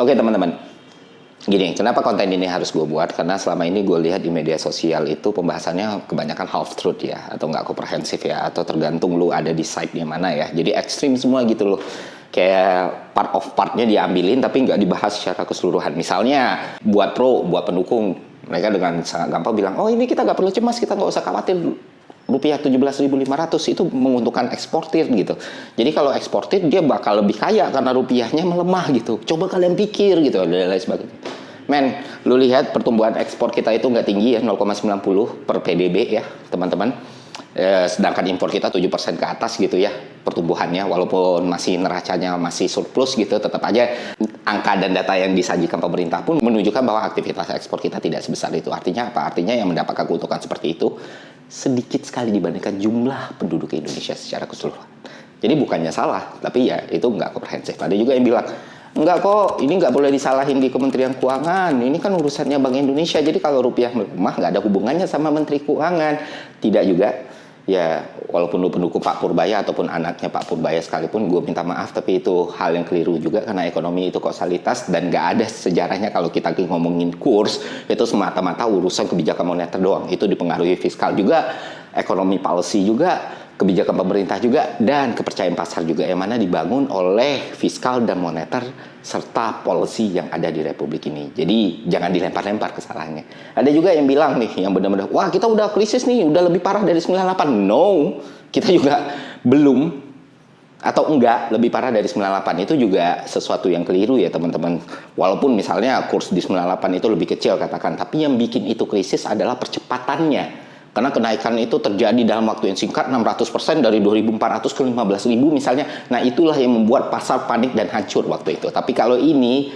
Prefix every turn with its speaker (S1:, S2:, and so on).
S1: Oke teman-teman, gini, kenapa konten ini harus gue buat? Karena selama ini gue lihat di media sosial itu pembahasannya kebanyakan half truth ya, atau nggak komprehensif ya, atau tergantung lu ada di side-nya mana ya. Jadi ekstrim semua gitu loh. Kayak part of partnya diambilin tapi nggak dibahas secara keseluruhan. Misalnya buat pro, buat pendukung, mereka dengan sangat gampang bilang, oh ini kita nggak perlu cemas, kita nggak usah khawatir. Rupiah 17.500 itu menguntungkan eksportir gitu. Jadi kalau eksportir dia bakal lebih kaya karena rupiahnya melemah gitu. Coba kalian pikir gitu dan lain sebagainya. Men, lu lihat pertumbuhan ekspor kita itu nggak tinggi ya, 0,90 per PDB ya teman-teman. Sedangkan impor kita 7% ke atas gitu ya pertumbuhannya, walaupun masih neracanya masih surplus gitu, tetap aja angka dan data yang disajikan pemerintah pun menunjukkan bahwa aktivitas ekspor kita tidak sebesar itu. Artinya apa? Artinya yang mendapatkan keuntungan seperti itu sedikit sekali dibandingkan jumlah penduduk Indonesia secara keseluruhan. Jadi bukannya salah, tapi ya itu nggak komprehensif. Ada juga yang bilang, enggak kok, ini nggak boleh disalahin di Kementerian Keuangan. Ini kan urusannya Bank Indonesia. Jadi kalau rupiah melemah nggak ada hubungannya sama Menteri Keuangan. Tidak juga. Ya, walaupun lu pendukung Pak Purbaya ataupun anaknya Pak Purbaya sekalipun, gue minta maaf, tapi itu hal yang keliru juga karena ekonomi itu kausalitas dan nggak ada sejarahnya. Kalau kita ngomongin kurs, itu semata-mata urusan kebijakan moneter doang. Itu dipengaruhi fiskal juga, ekonomi policy juga, kebijakan pemerintah juga, dan kepercayaan pasar juga yang mana dibangun oleh fiskal dan moneter serta policy yang ada di Republik ini. Jadi jangan dilempar-lempar kesalahannya. Ada juga yang bilang nih, yang benar-benar, wah kita udah krisis nih, udah lebih parah dari 98. No, kita juga belum, atau enggak, lebih parah dari 98. Itu juga sesuatu yang keliru ya teman-teman. Walaupun misalnya kurs di 98 itu lebih kecil katakan, tapi yang bikin itu krisis adalah percepatannya. Karena kenaikan itu terjadi dalam waktu yang singkat, 600% dari 2.400 ke 15.000 misalnya. Nah itulah yang membuat pasar panik dan hancur waktu itu. Tapi kalau ini